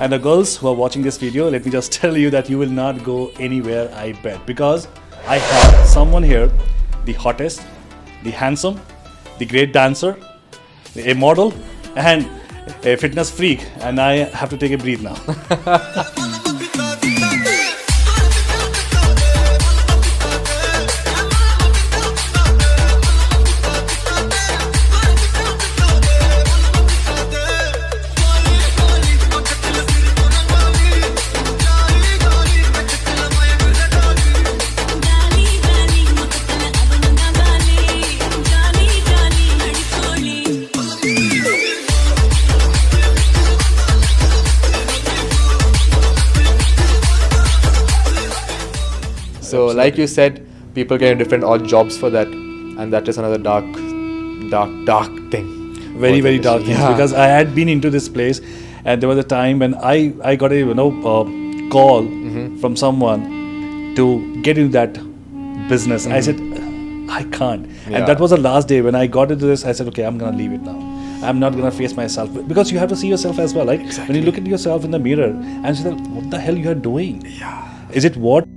And the girls who are watching this video, let me just tell you that you will not go anywhere, I bet, because I have someone here, the hottest, the handsome, the great dancer, a model, and a fitness freak, and I have to take a breath now. So, like you said, people get different odd jobs for that, and that is another dark thing. Very, very dark things. Because I had been into this place, and there was a time when I got a call from someone to get into that business. I said, I can't. And that was the last day when I got into this. I said, okay, I'm gonna leave it now. I'm not gonna face myself, because you have to see yourself as well. Like when you look at yourself in the mirror and say, what the hell you are doing? Yeah. Is it what?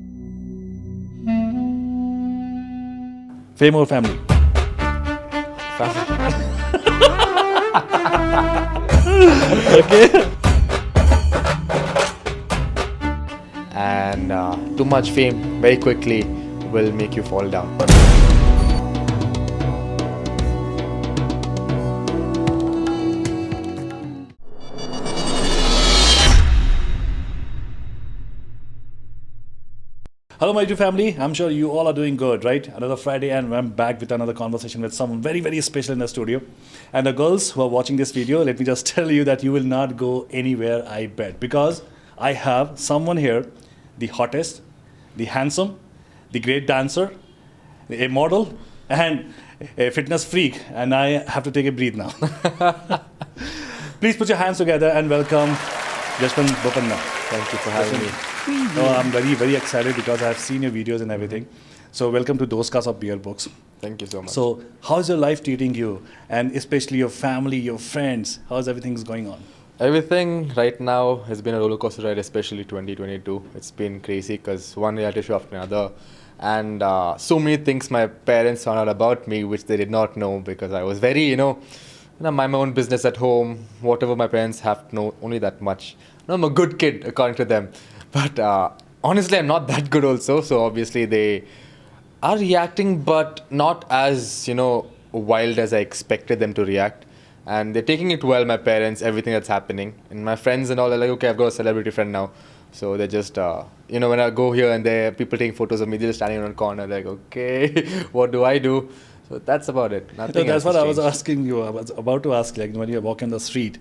Fame or family? Okay. And too much fame very quickly will make you fall down. Hello my YouTube family, I'm sure you all are doing good, right? Another Friday and I'm back with another conversation with someone very, very special in the studio. And the girls who are watching this video, let me just tell you that you will not go anywhere, I bet, because I have someone here, the hottest, the handsome, the great dancer, a model, and a fitness freak, and I have to take a breath now. Please put your hands together and welcome Jashwanth Bopanna. Thank you for having me. Oh, I'm very, very excited because I have seen your videos and everything. So welcome to Dostkas of Beerbooks. Thank you so much. So how's your life treating you, and especially your family, your friends? How's everything going on? Everything right now has been a roller coaster ride, especially 2022. It's been crazy because one reality show after another, and so many things my parents found out about me which they did not know, because I was very, mind my own business at home. Whatever my parents have to know, only that much. I'm a good kid according to them, but honestly, I'm not that good also. So obviously they are reacting, but not as wild as I expected them to react. And they're taking it well, my parents, everything that's happening. And my friends and all are like, okay, I've got a celebrity friend now. So they're just, when I go here and there, people taking photos of me, they're just standing on a corner, like, okay, what do I do? So that's about it. Nothing That's what I was changed. asking you. I was about to ask, like when you walk on the street,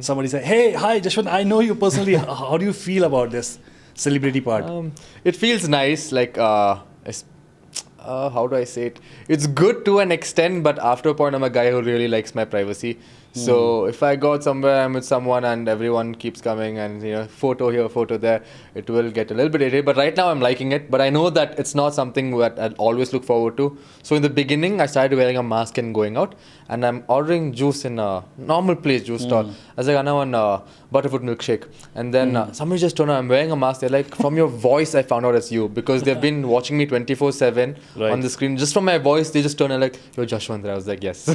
somebody say, hey, hi, Jashwanth, I know you personally. How do you feel about this celebrity part? It feels nice, like, how do I say it? It's good to an extent, but after a point, I'm a guy who really likes my privacy. So if I go somewhere, I'm with someone and everyone keeps coming and, photo here, photo there, it will get a little bit irritating. But right now I'm liking it. But I know that it's not something that I'll always look forward to. So in the beginning, I started wearing a mask and going out. And I'm ordering juice in a normal place, juice stall. I was like, I know one butterfruit milkshake. And then somebody just told me I'm wearing a mask. They're like, from your voice, I found out it's you. Because they've been watching me 24/7 on the screen. Just from my voice, they just turn and like, you're Jashwanth. I was like, yes.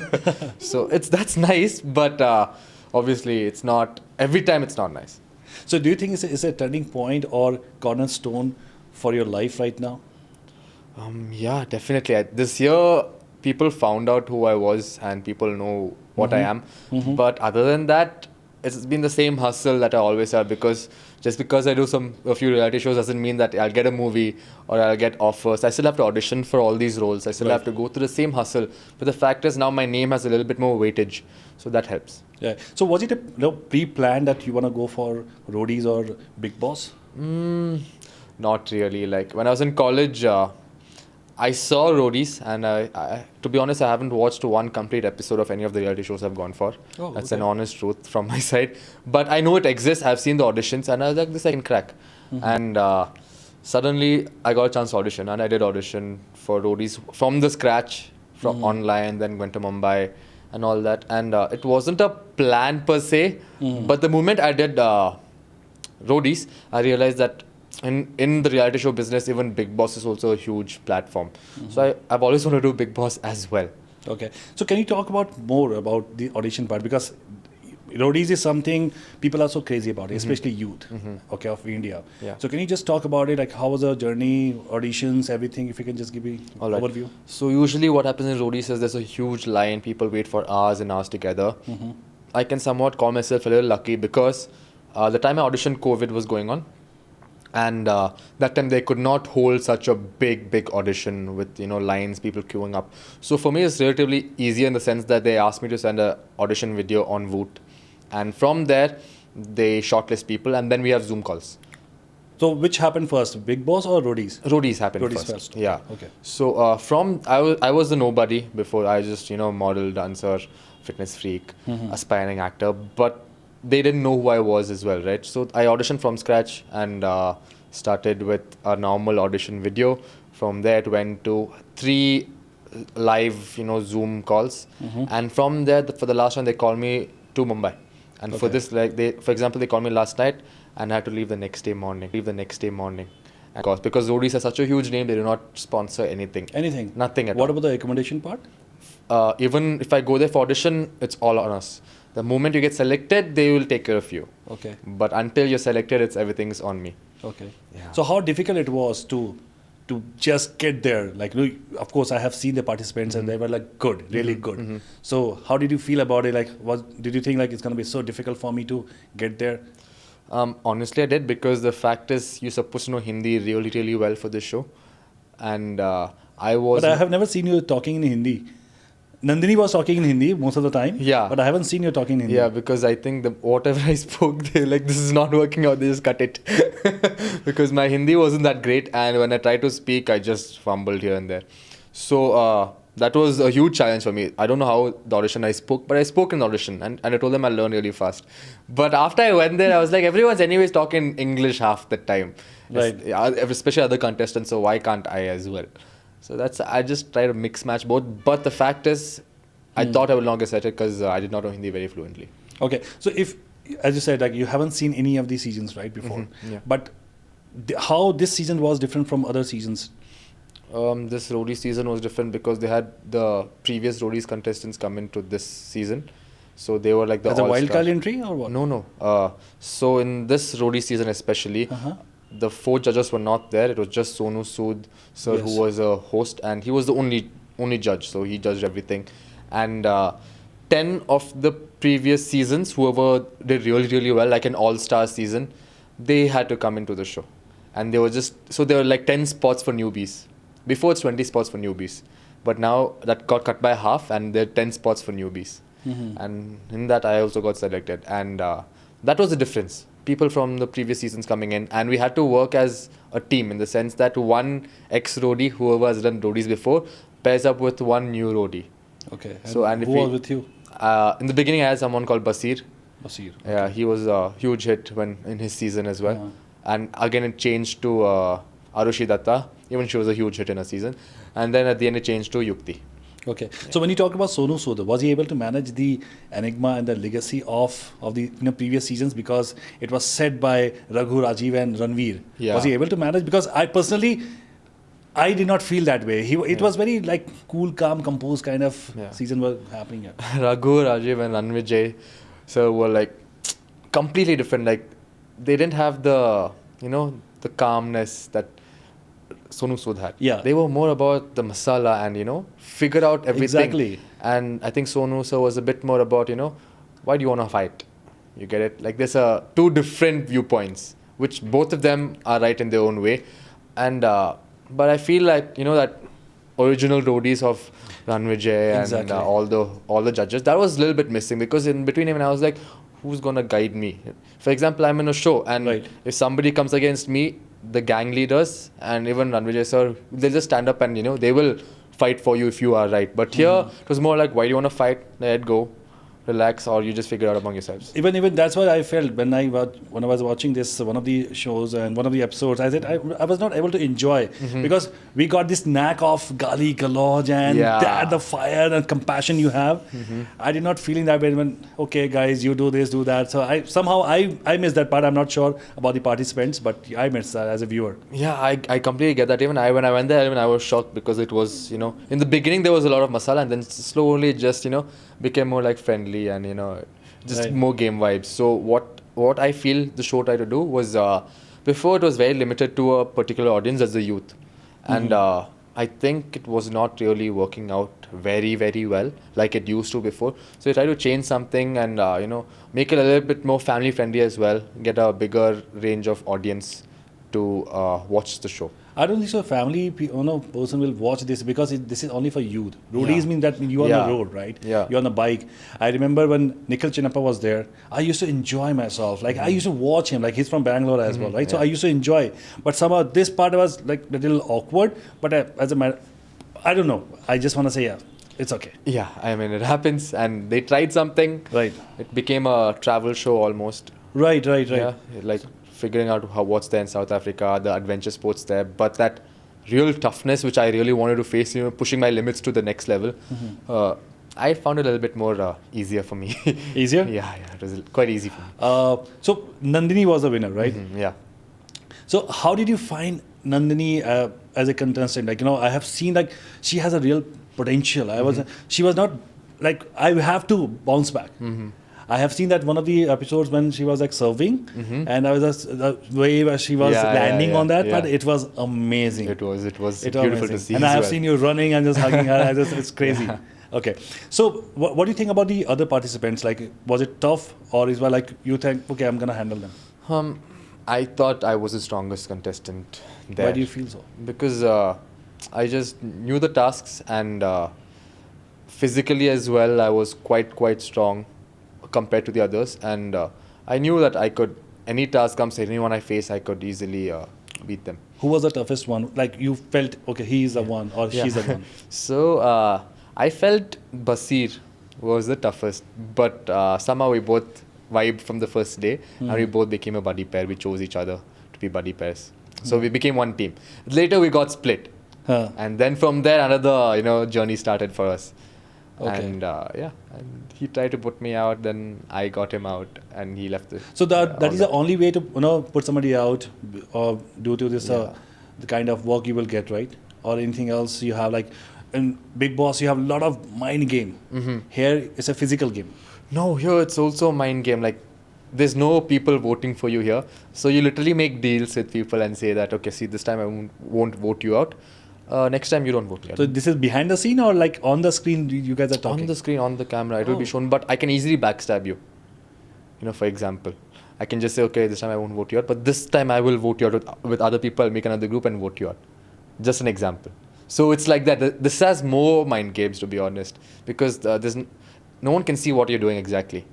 So that's nice. But obviously, it's not, every time it's not nice. So do you think it's a turning point or cornerstone for your life right now? Yeah, definitely. This year, people found out who I was and people know what I am. But other than that, it's been the same hustle that I always have, because just because I do a few reality shows doesn't mean that I'll get a movie or I'll get offers. I still have to audition for all these roles. I still have to go through the same hustle. But the fact is now my name has a little bit more weightage. So that helps. Yeah. So was it a pre-planned that you want to go for Rodies or Big Boss? Not really. Like when I was in college, I saw Rodies, and I, to be honest, I haven't watched one complete episode of any of the reality shows I've gone for. That's an honest truth from my side. But I know it exists. I've seen the auditions, and I was like, this I can crack. And suddenly, I got a chance to audition, and I did audition for Rodies from the scratch, from online, then went to Mumbai, and all that. And it wasn't a plan per se, but the moment I did Rodies, I realized that in the reality show business, even Big Boss is also a huge platform. So I've always wanted to do Big Boss as well. Okay. So can you talk about more about the audition part? Because Rodies is something people are so crazy about, especially youth, okay, of India. Yeah. So can you just talk about it? Like, how was the journey, auditions, everything? If you can just give me All right. overview. So usually what happens in Rodies is there's a huge line. People wait for hours and hours together. I can somewhat call myself a little lucky because the time I auditioned, COVID was going on. And that time they could not hold such a big audition with, lines, people queuing up. So for me, it's relatively easier in the sense that they asked me to send an audition video on Voot. And from there, they shortlist people and then we have Zoom calls. So which happened first, Big Boss or Rodies? Rodies happened Rodies first. first. Yeah. Okay. So I was a nobody before. I just, model, dancer, fitness freak, aspiring actor. But they didn't know who I was as well, right? So I auditioned from scratch and started with a normal audition video. From there, it went to 3 live, Zoom calls. And from there, for the last one, they called me to Mumbai. And for this, for example, they called me last night and I had to leave the next day morning. And because Rodies has such a huge name, they do not sponsor anything. Anything? Nothing at all. What about the accommodation part? Even if I go there for audition, it's all on us. The moment you get selected, they will take care of you. Okay. But until you're selected, everything's on me. Okay. Yeah. So how difficult it was to just get there? Like, of course, I have seen the participants and they were like good, really good. So how did you feel about it? Like, did you think like it's going to be so difficult for me to get there? Honestly, I did because the fact is you're supposed to know Hindi really well for this show. And I was... But I have never seen you talking in Hindi. Nadini was talking in Hindi most of the time. Yeah. But I haven't seen you talking in Hindi. Yeah, because I think whatever I spoke, they're like, this is not working out, they just cut it. Because my Hindi wasn't that great and when I tried to speak, I just fumbled here and there. So that was a huge challenge for me. I don't know how the audition I spoke, but I spoke in the audition and I told them I'll learn really fast. But after I went there, I was like, everyone's anyways talking English half the time. Right. Especially other contestants, so why can't I as well? So I just try to mix match both. But the fact is, I thought I would not get selected because I did not know Hindi very fluently. Okay. So as you said, like you haven't seen any of these seasons, right, before. Yeah. But how this season was different from other seasons? This Rodies season was different because they had the previous Rodies contestants come into this season. So they were like the As a all-star. wild card entry or what? No. So in this Rodies season especially, the 4 judges were not there. It was just Sonu Sood sir, who was a host, and he was the only judge. So he judged everything. And 10 of the previous seasons, whoever did really well, like an all-star season, they had to come into the show. And they were there were like 10 spots for newbies. Before it's 20 spots for newbies. But now that got cut by half and there are 10 spots for newbies. And in that I also got selected. And that was the difference. People from the previous seasons coming in. And we had to work as a team in the sense that one ex-roadie, whoever has done roadies before, pairs up with one new roadie. Okay. And who was with you? In the beginning I had someone called Basir. Basir. Okay. Yeah, he was a huge hit in his season as well. And again it changed to Arushi Datta. Even she was a huge hit in her season. And then at the end it changed to Yukti. Okay. So when you talk about Sonu Sood, was he able to manage the enigma and the legacy of the previous seasons, because it was set by Raghu, Rajiv and Ranveer? Yeah. Was he able to manage? Because I personally, I did not feel that way. It was very like cool, calm, composed kind of season was happening here. Raghu, Rajiv and Ranvijay sir were like completely different. Like they didn't have the the calmness that Sonu Sood had. Yeah. They were more about the masala and, figure out everything. Exactly. And I think Sonu Sir was a bit more about, why do you want to fight? You get it? Like there's 2 different viewpoints, which both of them are right in their own way. And, but I feel like, that original roadies of Ranvijay and all the judges, that was a little bit missing, because in between him and I was like, who's going to guide me? For example, I'm in a show and if somebody comes against me, the gang leaders and even Ranvijay sir, they'll just stand up and they will fight for you if you are right. But here it was more like, why do you want to fight? Let it go. relax, or you just figure out among yourselves. Even that's what I felt when I was watching this one of the shows and one of the episodes. I said I was not able to enjoy because we got this knack of gali galore and Yeah. the fire and compassion you have. I did not feeling that way when okay guys you do this do that. So I missed that part. I'm not sure about the participants, but I missed that as a viewer. Yeah, I completely get that. Even when I went there, even I was shocked because it was, in the beginning there was a lot of masala, and then slowly it just, became more like friendly and, just Right. more game vibes. So what I feel the show tried to do was, before it was very limited to a particular audience as the youth. And I think it was not really working out very, very well like it used to before. So they tried to change something and, make it a little bit more family friendly as well, get a bigger range of audience to watch the show. I don't think so. Family, person will watch this because this is only for youth. Roadies Yeah. means that you are on Yeah. the road, right? Yeah. You're on the bike. I remember when Nikhil Chinnappa was there, I used to enjoy myself. Like I used to watch him. Like he's from Bangalore as well, right? So Yeah. I used to enjoy. But somehow this part was like a little awkward. But as a matter, I don't know. I just want to say, yeah, it's okay. Yeah, I mean, it happens, and they tried something. Right. It became a travel show almost. Right. Yeah, like figuring out what's there in South Africa, the adventure sports there, but that real toughness, which I really wanted to face, pushing my limits to the next level, I found it a little bit more easier for me. Easier? Yeah, it was quite easy for me. So Nandini was the winner, right? Yeah. So how did you find Nandini as a contestant? Like I have seen like she has a real potential. She was not like I have to bounce back. I have seen that one of the episodes when she was like serving, and I was just the way where she was landing on that part. It was amazing. It was It beautiful was to amazing. see. And as I have well. seen you running and just hugging her. It's crazy. Okay, so what do you think about the other participants? Like, was it tough, or is it like you think, okay, I'm gonna handle them? I thought I was the strongest contestant there. Why do you feel so? Because I just knew the tasks, and physically as well, I was quite strong compared to the others, and I knew that I could, any task comes, anyone I face, I could easily beat them. Who was the toughest one? Like you felt, okay, he is the one or she's the one. So I felt Basir was the toughest, but somehow we both vibed from the first day, and we both became a buddy pair. We chose each other to be buddy pairs, so we became one team. Later we got split, Huh. and then from there another journey started for us. Okay. And and he tried to put me out, then I got him out, and he left. So that is the only way to put somebody out, or due to this the kind of work you will get, right? Or anything else you have, like in Big Boss you have a lot of mind game. Here it's a physical game. No, here it's also a mind game. Like, there's no people voting for you here. So you literally make deals with people and say that, okay, see, this time I won't vote you out. Next time you don't vote me out. So this is behind the scene or like on the screen you guys are talking? On the screen, on the camera, it will be shown, but I can easily backstab you. For example, I can just say, okay, this time I won't vote you out, but this time I will vote you out with other people. I'll make another group and vote you out. Just an example. So it's like that. This has more mind games, to be honest, because no one can see what you're doing exactly.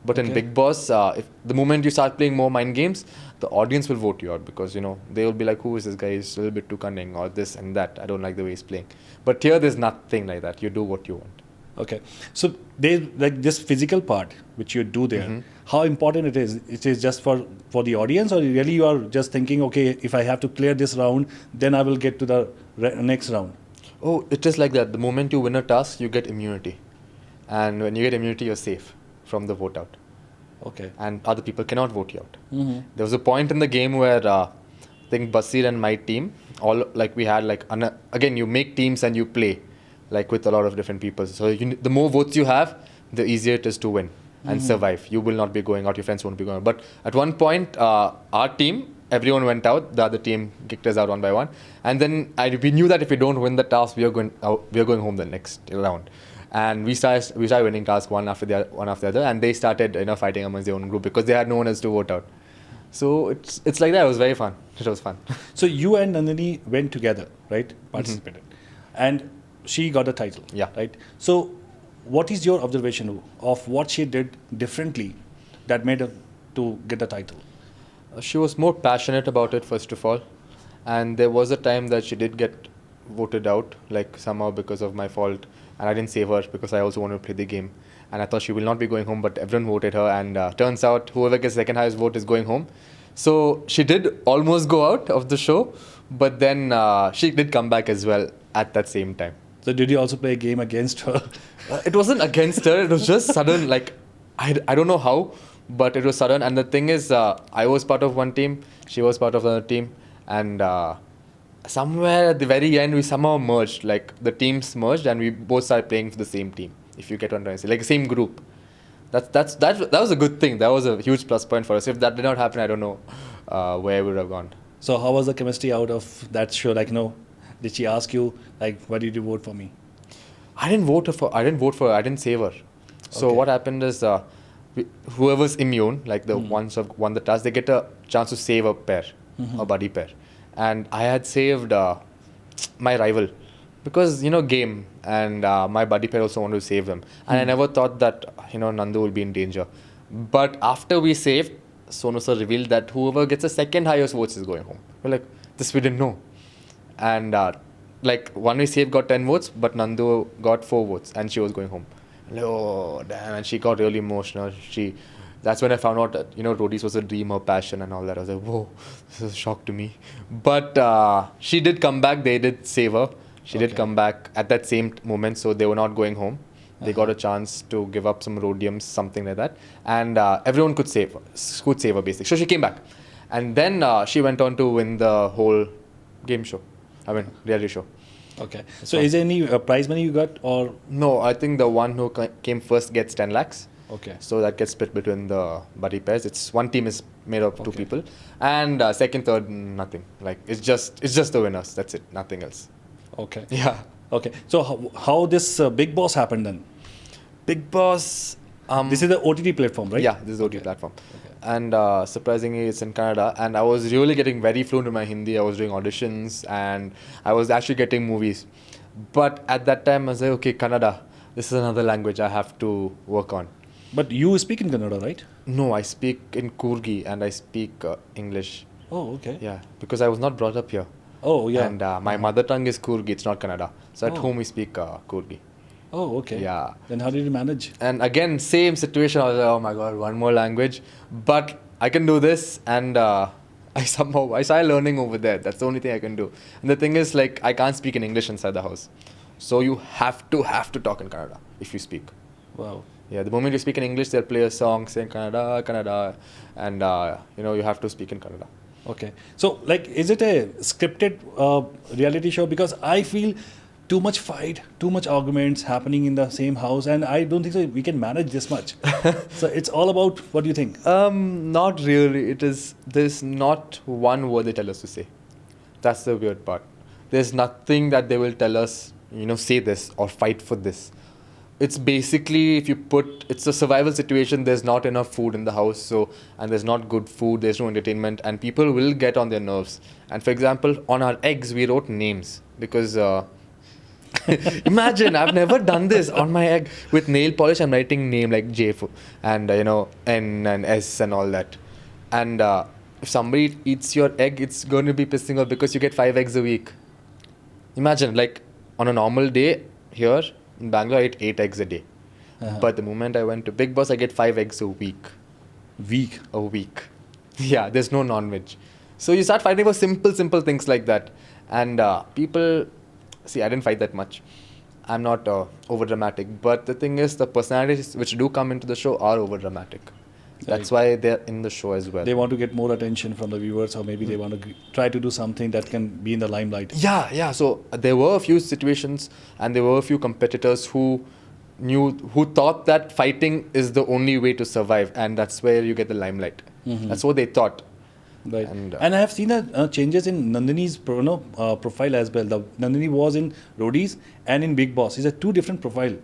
But in Big Boss, if the moment you start playing more mind games, the audience will vote you out because, they will be like, who is this guy? He's a little bit too cunning, or this and that. I don't like the way he's playing. But here, there's nothing like that. You do what you want. Okay. So they like this physical part which you do there, how important it is? It is just for the audience, or really you are just thinking, okay, if I have to clear this round, then I will get to the next round. Oh, it is like that. The moment you win a task, you get immunity. And when you get immunity, you're safe from the vote out. Okay. And other people cannot vote you out. There was a point in the game where I think Basir and my team, we had again, you make teams and you play like with a lot of different people. So the more votes you have, the easier it is to win and survive. You will not be going out, your friends won't be going out. But at one point, our team, everyone went out, the other team kicked us out one by one. And then we knew that if we don't win the task, we are going home the next round. And we started winning tasks one after the other, and they started fighting amongst their own group because they had no one else to vote out. So it's like that. It was very fun. It was fun. So you and Nandini went together, right? Participated, and she got a title. Yeah. Right. So what is your observation of what she did differently that made her to get the title? She was more passionate about it, first of all, and there was a time that she did get voted out, like somehow because of my fault, and I didn't save her because I also wanted to play the game. and I thought she will not be going home, but everyone voted her, and turns out whoever gets second highest vote is going home. So she did almost go out of the show, but then she did come back as well at that same time. So did you also play a game against her? It wasn't against her. It was just sudden. Like I don't know how, but it was sudden. And the thing is, I was part of one team. She was part of another team. And somewhere at the very end, we somehow merged. Like the teams merged, and we both started playing for the same team. If you get what I'm trying to say, like the same group. That was a good thing. That was a huge plus point for us. If that did not happen, I don't know where we would have gone. So how was the chemistry out of that show? Like, did she ask you, like, why did you vote for me? I didn't vote for her. I didn't save her. So Okay. what happened is, whoever's immune, like the ones who have won the task, they get a chance to save a pair, a buddy pair. And I had saved my rival because game, and my buddy pair also wanted to save them. And I never thought that Nandu will be in danger. But after we saved, Sonu sir revealed that whoever gets the second highest votes is going home. We're like, this we didn't know. And like one we saved got 10 votes, but Nandu got 4 votes, and she was going home. Like, oh damn! And she got really emotional. That's when I found out that Rodies was a dream, her passion, and all that. I was like, whoa, this is a shock to me. But she did come back. They did save her. She did come back at that same moment, so they were not going home. They got a chance to give up some rhodiums, something like that, and everyone could save her basically. So she came back, and then she went on to win the whole game show. Reality show. Okay. So is there any prize money you got, or? No, I think the one who came first gets 10 lakhs. Okay. So that gets split between the buddy pairs. It's one team is made up of 2 people, and second, third, nothing. Like it's just the winners. That's it. Nothing else. Okay. Yeah. Okay. So how this Big Boss happened then? Big Boss. This is the OTT platform, right? Yeah, this is the OTT platform. And surprisingly, it's in Canada. And I was really getting very fluent in my Hindi. I was doing auditions, and I was actually getting movies. But at that time, I was like, okay, Kannada. This is another language I have to work on. But you speak in Kannada, right? No, I speak in Kurgi, and I speak English. Oh, okay. Yeah, because I was not brought up here. Oh, yeah. And my mother tongue is Kurgi, it's not Kannada. So at home we speak Kurgi. Oh, okay. Yeah. Then how did you manage? And again, same situation. I was like, oh my god, one more language. But I can do this, and I started learning over there. That's the only thing I can do. And the thing is, like, I can't speak in English inside the house. So you have to talk in Kannada if you speak. Wow. Yeah, the moment you speak in English, they'll play a song saying Kannada, and you have to speak in Kannada. Okay. So, like, is it a scripted reality show? Because I feel too much fight, too much arguments happening in the same house, and I don't think so we can manage this much. So it's all about, what do you think? Not really. There's not one word they tell us to say. That's the weird part. There's nothing that they will tell us, say this or fight for this. It's basically, it's a survival situation. There's not enough food in the house, and there's not good food, there's no entertainment, and people will get on their nerves. And for example, on our eggs, we wrote names because imagine, I've never done this on my egg. With nail polish, I'm writing name like J and N and S and all that. And if somebody eats your egg, it's going to be pissing off because you get 5 eggs a week. Imagine, like, on a normal day here in Bangalore, I eat 8 eggs a day. But the moment I went to Big Boss, I get 5 eggs a week. A week. Yeah, there's no non-veg. So you start fighting for simple things like that. And people... See, I didn't fight that much. I'm not over-dramatic. But the thing is, the personalities which do come into the show are over-dramatic. That's why they're in the show as well. They want to get more attention from the viewers, or maybe they want to try to do something that can be in the limelight. Yeah. So there were a few situations, and there were a few competitors who thought that fighting is the only way to survive, and that's where you get the limelight. That's what they thought. Right. And I have seen changes in Nadini's profile as well. Nadini was in Rodies and in Big Boss. It's a 2 different profile.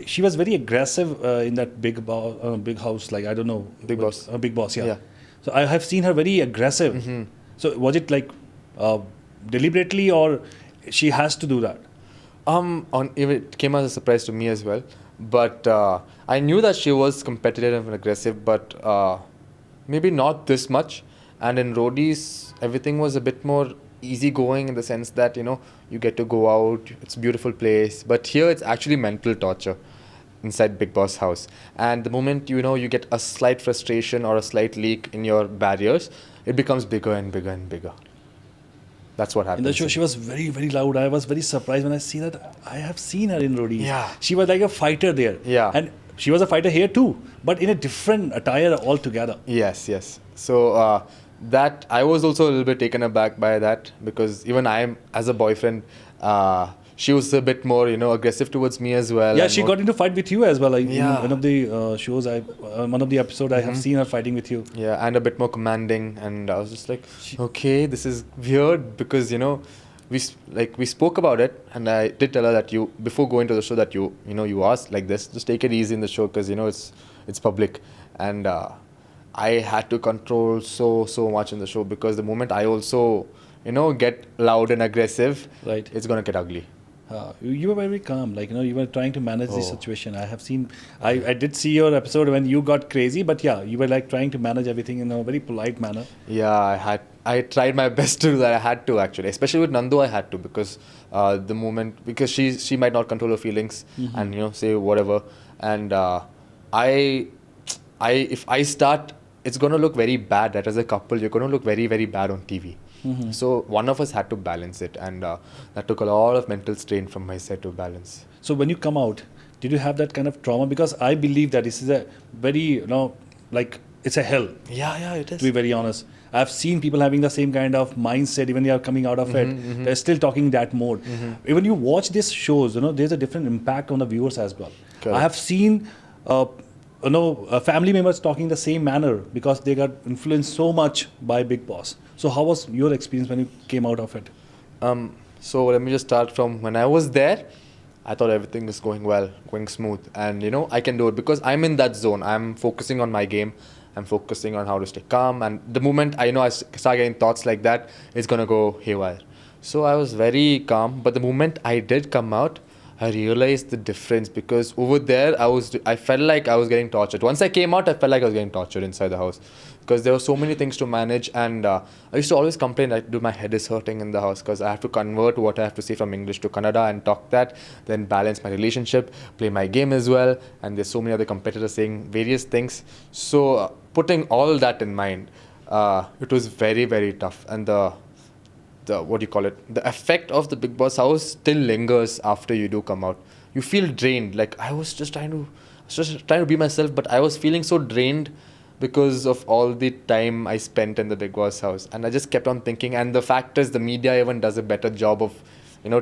She was very aggressive in that big house, like, I don't know. Big Boss. Big Boss, yeah. So I have seen her very aggressive. So was it like deliberately, or she has to do that? It came as a surprise to me as well. But I knew that she was competitive and aggressive, but maybe not this much. And in Rodies, everything was a bit more easygoing in the sense that, you get to go out, it's a beautiful place. But here, it's actually mental torture. inside Big Boss house. And the moment you get a slight frustration or a slight leak in your barriers, it becomes bigger and bigger and bigger. That's what happens. In the show, she was very, very loud. I was very surprised when I see that. I have seen her in Rodies. Yeah. She was like a fighter there. Yeah. And she was a fighter here too, but in a different attire altogether. Yes. So that I was also a little bit taken aback by that, because even I, as a boyfriend, she was a bit more, aggressive towards me as well. Yeah, and she more, got into fight with you as well. Yeah. In one of the shows, one of the episode, I have seen her fighting with you. yeah, and a bit more commanding. And I was just like, okay, this is weird, because we spoke about it, and I did tell her that before going to the show that you asked like this, just take it easy in the show, because it's public. And I had to control so much in the show, because the moment I also get loud and aggressive, Right. it's gonna get ugly. You were very calm, you were trying to manage the situation. I have seen, I did see your episode when you got crazy, but yeah, you were trying to manage everything in a very polite manner. Yeah, I tried my best to do that. I had to, actually, especially with Nandu. I had to, because because she might not control her feelings and say whatever. And if I start, it's gonna look very bad. That as a couple, you're gonna look very, very bad on TV. So one of us had to balance it, and that took a lot of mental strain from my side to balance. So when you come out, did you have that kind of trauma? Because I believe that this is a very, it's a hell, Yeah, it to be very honest. I've seen people having the same kind of mindset even they are coming out of it. They're still talking that mode. Even you watch these shows, there's a different impact on the viewers as well. Correct. I have seen, family members talking the same manner because they got influenced so much by Big Boss. So how was your experience when you came out of it? So let me just start from when I was there. I thought everything was going well, going smooth, and I can do it because I'm in that zone. I'm focusing on my game. I'm focusing on how to stay calm, and the moment I start getting thoughts like that, it's gonna go haywire. So I was very calm, but the moment I did come out, I realized the difference, because over there I felt like I was getting tortured. Once I came out, I felt like I was getting tortured inside the house, because there were so many things to manage, and I used to always complain that my head is hurting in the house, because I have to convert what I have to say from English to Kannada and talk that, then balance my relationship, play my game as well, and there's so many other competitors saying various things. So putting all that in mind, it was very, very tough, and the effect of the Big Boss house still lingers after you do come out. You feel drained. Like I was just trying to be myself, but I was feeling so drained because of all the time I spent in the Big Boss house. And I just kept on thinking, and the fact is the media even does a better job of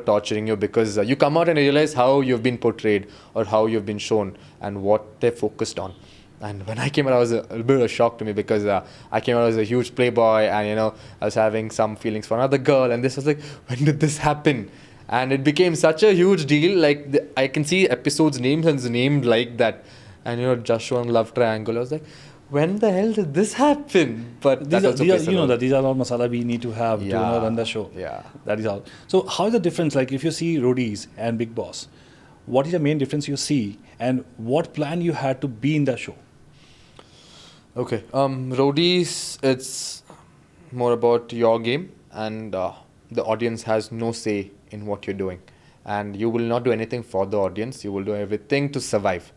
torturing you, because you come out and realize how you've been portrayed or how you've been shown and what they're focused on. And when I came out, it was a bit of a shock to me, because I came out as a huge playboy, and I was having some feelings for another girl, and this was like, when did this happen? And it became such a huge deal. Like I can see episodes names and it's named like that, and Jashwanth love triangle. I was like, when the hell did this happen? But These are all masala we need to have to Yeah. run the show. Yeah. That is all. So how is the difference? Like if you see Rodies and Big Boss, what is the main difference you see, and what plan you had to be in the show? Okay. Rodies, it's more about your game, and the audience has no say in what you're doing. And you will not do anything for the audience. You will do everything to survive.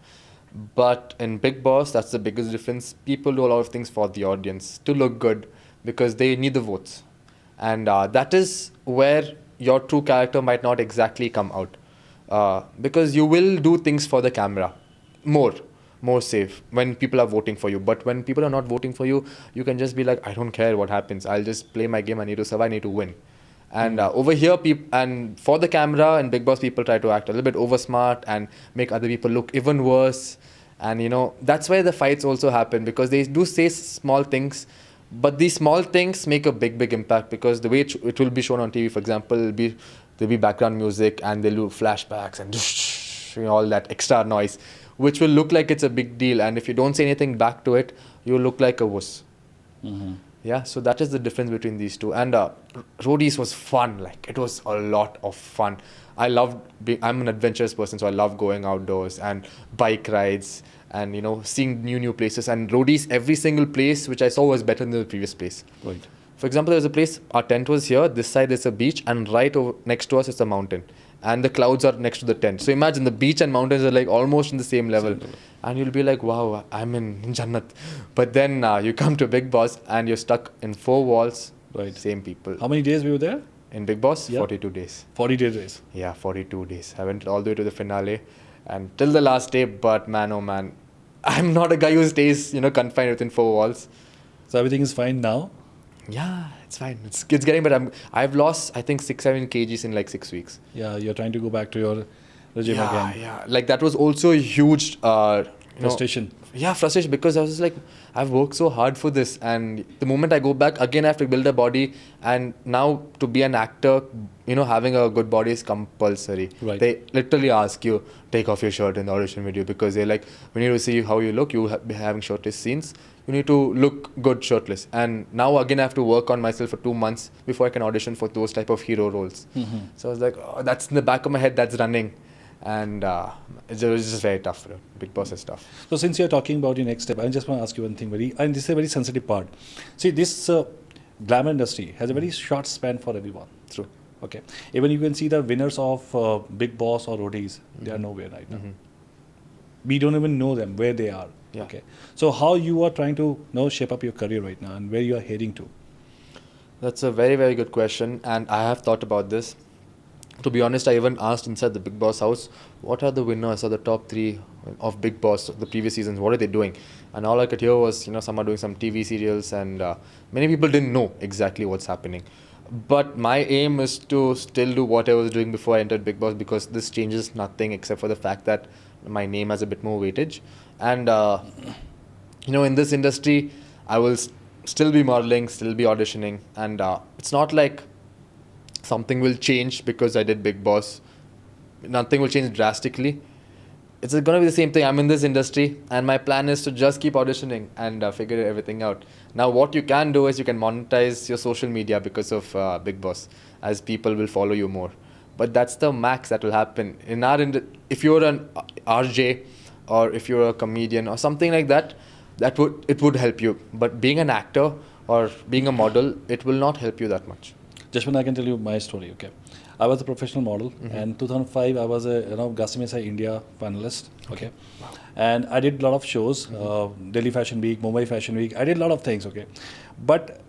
But in Big Boss, that's the biggest difference. People do a lot of things for the audience to look good, because they need the votes. And that is where your true character might not exactly come out. Because you will do things for the camera more safe when people are voting for you. But when people are not voting for you, you can just be like, I don't care what happens. I'll just play my game. I need to survive. I need to win. And over here, and for the camera and Big Boss, people try to act a little bit over smart and make other people look even worse. And that's where the fights also happen, because they do say small things, but these small things make a big impact, because the way it will be shown on TV, for example, there'll be background music, and they'll do flashbacks and all that extra noise, which will look like it's a big deal. And if you don't say anything back to it, you look like a wuss. Yeah, so that is the difference between these two. And Rodies was fun. Like, it was a lot of fun. I'm an adventurous person, so I love going outdoors and bike rides and, seeing new places. And Rodies, every single place which I saw was better than the previous place. Right. For example, there was a place, our tent was here, this side is a beach, and right over next to us is a mountain. and the clouds are next to the tent. So imagine the beach and mountains are like almost in the same level. And you'll be like, wow, I'm in Jannat. But then you come to Big Boss and you're stuck in 4 walls, Right. same people. How many days we were there? In Big Boss, Yeah. 42 days. 42 days. Yeah, 42 days. I went all the way to the finale and till the last day, but man, oh man, I'm not a guy who stays, confined within 4 walls. So everything is fine now? Yeah, it's fine. It's getting better. I've lost, I think, 6-7 kgs in like 6 weeks. Yeah, you're trying to go back to your regime Yeah, again. yeah. Like that was also a huge Frustration. Yeah, frustration, because I was just like, I've worked so hard for this, and the moment I go back again, I have to build a body. And now to be an actor, having a good body is compulsory. Right. They literally ask you, take off your shirt in the audition video, because they're like, we need to see how you look. You be having shirtless scenes. You need to look good shirtless. And now again, I have to work on myself for 2 months before I can audition for those type of hero roles. So I was like, oh, that's in the back of my head, that's running. And it was just very tough. Big Boss is tough. So since you're talking about your next step, I just want to ask you one thing and this is a very sensitive part. See, this glamour industry has a very short span for everyone. True. Okay. Even you can see the winners of Big Boss or Rodies, they are nowhere right now. We don't even know them, where they are. Yeah. Okay. So how you are trying to shape up your career right now and where you are heading to? That's a very, very good question. And I have thought about this. To be honest, I even asked inside the Big Boss house, what are the winners or the top 3 of Big Boss, the previous seasons? What are they doing? And all I could hear was, some are doing some TV serials, and many people didn't know exactly what's happening. But my aim is to still do what I was doing before I entered Big Boss, because this changes nothing except for the fact that my name has a bit more weightage. And, in this industry, I will still be modeling, still be auditioning. And it's not like something will change because I did Big Boss. Nothing will change drastically. It's going to be the same thing. I'm in this industry, and my plan is to just keep auditioning and figure everything out. Now, what you can do is you can monetize your social media because of Big Boss, as people will follow you more. But that's the max that will happen. If you're an RJ, or if you're a comedian or something like that, it would help you. But being an actor or being a model, it will not help you that much. Jashwanth, I can tell you my story, okay. I was a professional model, and 2005 I was a Gassimesa India finalist, okay. Wow. And I did a lot of shows, Delhi Fashion Week, Mumbai Fashion Week. I did a lot of things, okay. But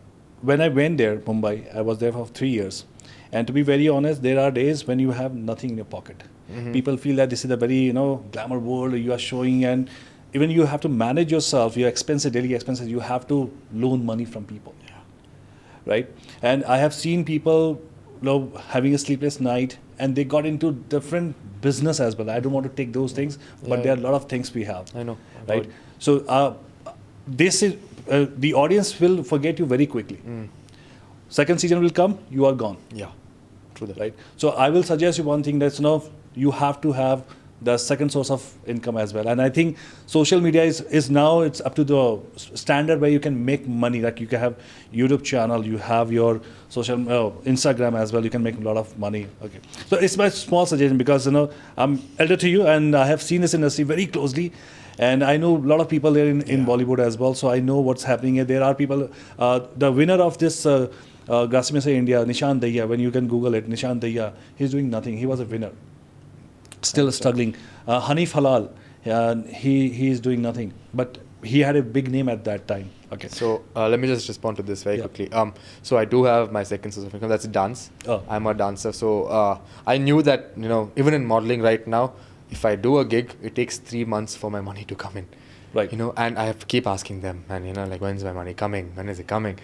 when I went there, Mumbai, I was there for 3 years. And to be very honest, there are days when you have nothing in your pocket. People feel that this is a very glamour world you are showing, and even you have to manage yourself, your expenses, daily expenses. You have to loan money from people. Right? And I have seen people having a sleepless night, and they got into different business as well. I don't want to take those things, but there are a lot of things we have. I know. Right? So this is the audience will forget you very quickly. Second season will come, you are gone. Yeah, true that. Right? So I will suggest you one thing, that's you have to have the second source of income as well. And I think social media is now, it's up to the standard where you can make money. Like you can have YouTube channel, you have your social Instagram as well. You can make a lot of money. Okay, so it's my small suggestion, because I'm elder to you, and I have seen this industry very closely, and I know a lot of people there in Bollywood as well. So I know what's happening here. There are people. The winner of this Gassimesa India, Nishan Daya. When you can Google it, Nishan Daya. He's doing nothing. He was a winner. Still struggling. Hanif Halal, he is doing nothing, but he had a big name at that time. Okay. So let me just respond to this very quickly. So I do have my second source of income. That's dance. Oh. I'm a dancer. So I knew that even in modeling right now, if I do a gig, it takes 3 months for my money to come in. Right. And I have to keep asking them, and like, when's my money coming? When is it coming?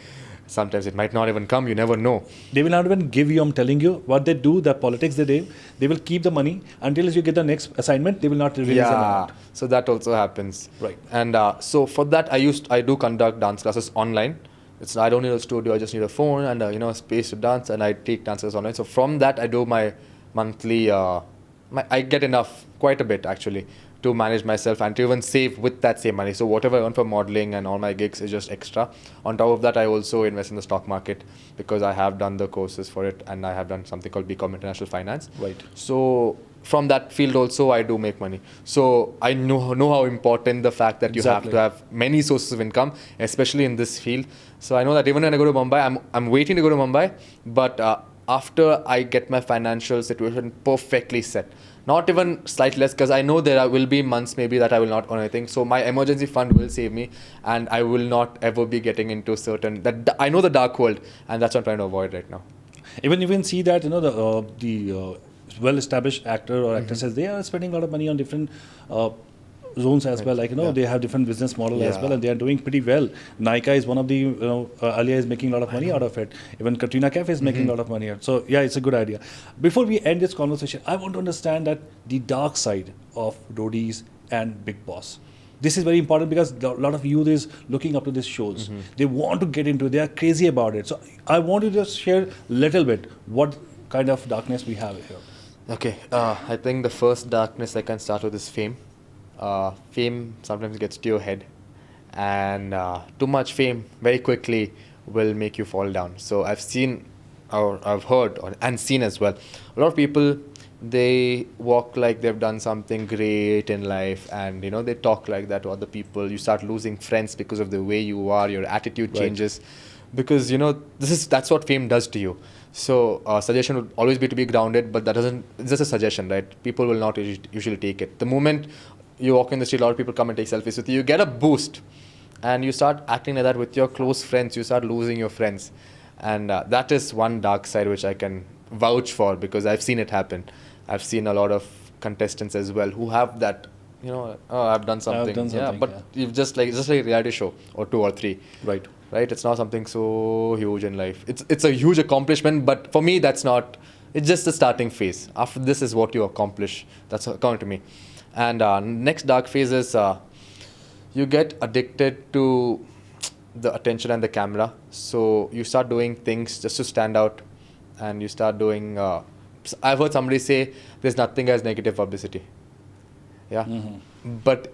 Sometimes it might not even come. You never know. They will not even give you. I'm telling you, what they do, the politics they do, they will keep the money until you get the next assignment. They will not release the amount. So that also happens. Right. And so for that, I do conduct dance classes online. I don't need a studio. I just need a phone and a space to dance, and I take dances online. So from that, I do my monthly. I get enough, quite a bit actually, to manage myself and to even save with that same money. So whatever I earn for modeling and all my gigs is just extra. On top of that, I also invest in the stock market, because I have done the courses for it, and I have done something called BCom International Finance. Right. So from that field also, I do make money. So I know how important the fact that you have to have many sources of income, especially in this field. So I know that even when I go to Mumbai, I'm waiting to go to Mumbai, but after I get my financial situation perfectly set. Not even slightly less, because I know will be months maybe that I will not earn anything. So my emergency fund will save me, and I will not ever be getting into I know the dark world, and that's what I'm trying to avoid right now. Even you can see that the well-established actor or actresses, they are spending a lot of money on different zones as well. Like they have different business model as well, and they are doing pretty well. Nika is one of the Alia is making a lot of money out of it. Even Katrina Kaif is making a lot of money out. So yeah, it's a good idea. Before we end this conversation, I want to understand that the dark side of Rodies and Big Boss. This is very important because a lot of youth is looking up to these shows. They want to get into it. They are crazy about it. So I want to just share a little bit what kind of darkness we have here. Okay, I think the first darkness I can start with is fame. Fame sometimes gets to your head, and too much fame very quickly will make you fall down. So I've seen, or I've heard, and seen as well, a lot of people, they walk like they've done something great in life, and they talk like that to other people. You start losing friends because of the way you are. Your attitude changes, because that's what fame does to you. So suggestion would always be to be grounded, but it's just a suggestion, right? People will not usually take it. The moment you walk in the street, a lot of people come and take selfies with you. You get a boost, and you start acting like that with your close friends. You start losing your friends, and that is one dark side which I can vouch for, because I've seen it happen. I've seen a lot of contestants as well who have that, I've done something. You've just like a reality show or 2 or 3. Right. It's not something so huge in life. It's a huge accomplishment, but for me, that's not. It's just the starting phase. After this is what you accomplish. That's according to me. And next dark phase is you get addicted to the attention and the camera. So you start doing things just to stand out, and you start doing. I've heard somebody say there's nothing as negative publicity. Yeah, but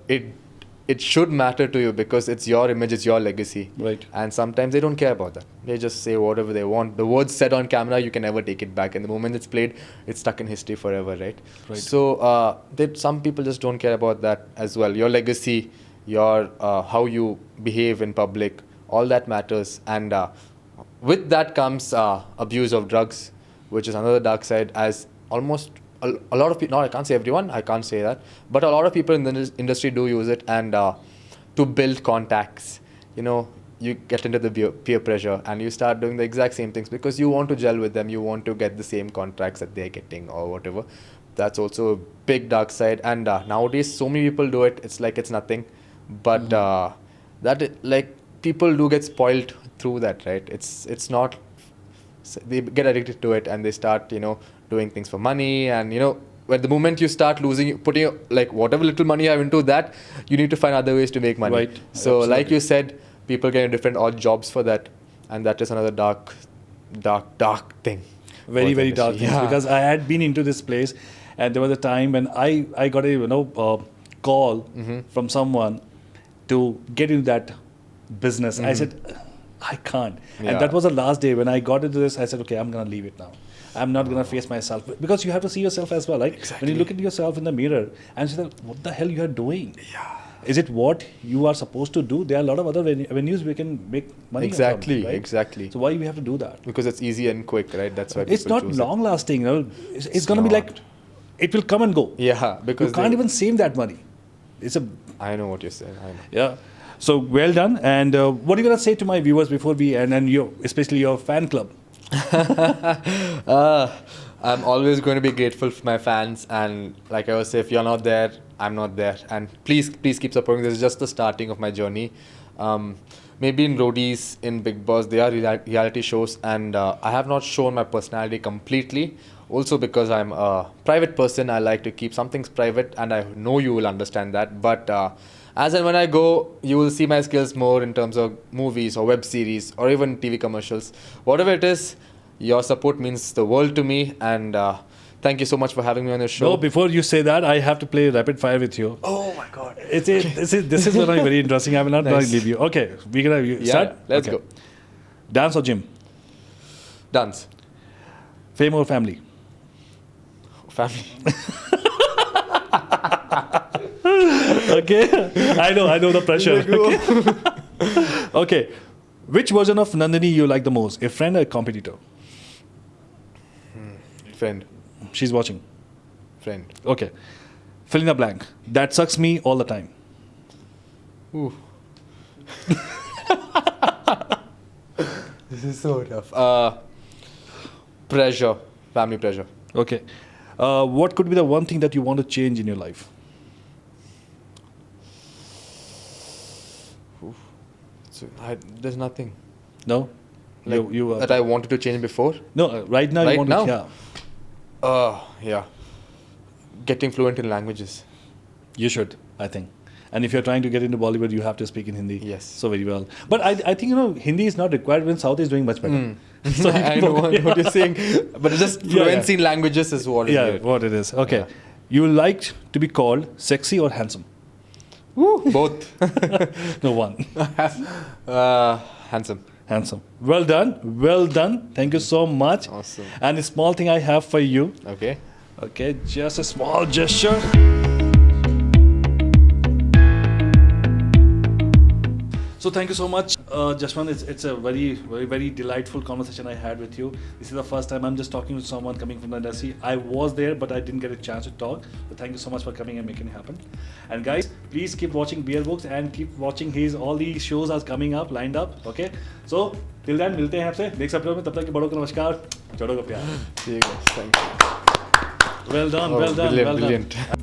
it should matter to you, because it's your image, it's your legacy. Right. And sometimes they don't care about that. They just say whatever they want. The words said on camera, you can never take it back. And the moment it's played, it's stuck in history forever, right? So some people just don't care about that as well. Your legacy, your how you behave in public, all that matters. And with that comes abuse of drugs, which is another dark side, as almost a lot of people, no, I can't say everyone, I can't say that, but a lot of people in the industry do use it, and to build contacts, you get into the peer pressure, and you start doing the exact same things because you want to gel with them, you want to get the same contracts that they're getting or whatever. That's also a big dark side, and nowadays so many people do it, it's like it's nothing, but people do get spoiled through that, right? It's not, they get addicted to it, and they start, doing things for money, and at the moment you start putting like whatever little money you have into that, you need to find other ways to make money. Right. So Absolutely. like you said, people get different odd jobs for that, and that is another dark thing. Very, very dark things, because I had been into this place, and there was a time when I got a call from someone to get into that business. I said, I can't. And that was the last day when I got into this. I said, okay, I'm going to leave it now. I'm not going to face myself, because you have to see yourself as well. Like when you look at yourself in the mirror and say, what the hell you are doing? Yeah. Is it what you are supposed to do? There are a lot of other avenues we can make money. Exactly, right? exactly. So why we have to do that? Because it's easy and quick, right? That's why it's not long lasting. It's going to be like, it will come and go. Yeah, because you can't even save that money. I know what you're saying. I know. Yeah. So well done. And what are you going to say to my viewers before we end, and especially your fan club? I'm always going to be grateful for my fans, and like I was saying, if you're not there, I'm not there, and please keep supporting. This is just the starting of my journey. Maybe in Rodies, in Big Boss, they are reality shows, and I have not shown my personality completely. Also because I'm a private person, I like to keep some things private, and I know you will understand that. But as and when I go, you will see my skills more in terms of movies or web series or even TV commercials. Whatever it is, your support means the world to me, and thank you so much for having me on your show. No, before you say that, I have to play rapid fire with you. Oh my God. This is going to be very interesting. I will not leave you. Okay, we're going to start? Let's go. Dance or gym? Dance. Fame or family? Family. Okay, I know the pressure. Okay, which version of Nadini you like the most? A friend or a competitor? Friend. She's watching. Friend. Okay. Fill in the blank. That sucks me all the time. Ooh. This is so tough. Pressure. Family pressure. Okay. What could be the one thing that you want to change in your life? So there's nothing. No? Like that I wanted to change before. No, right now you Right want now? to... Yeah. Yeah. Getting fluent in languages. You should, I think. And if you're trying to get into Bollywood, you have to speak in Hindi. Yes. So very well. But I think, Hindi is not required when South is doing much better. So I know what you're saying. But just fluency in languages is what is weird. What it is. Okay. Yeah. You like to be called sexy or handsome? Woo. Both. No, one. Handsome. Handsome. Well done. Well done. Thank you so much. Awesome. And a small thing I have for you. Okay. Okay, just a small gesture. So thank you so much, Jashwanth. It's a very, very, very delightful conversation I had with you. This is the first time I'm just talking with someone coming from the industry. I was there, but I didn't get a chance to talk. But thank you so much for coming and making it happen. And guys, please keep watching Beerbooks and keep watching his all these shows are coming up, lined up. Okay. So till then, मिलते हैं आपसे next episode में. तब तक के बड़ों को नमस्कार, छोटों को प्यार. See you guys. Thank you. Well done, well done, well done. Brilliant.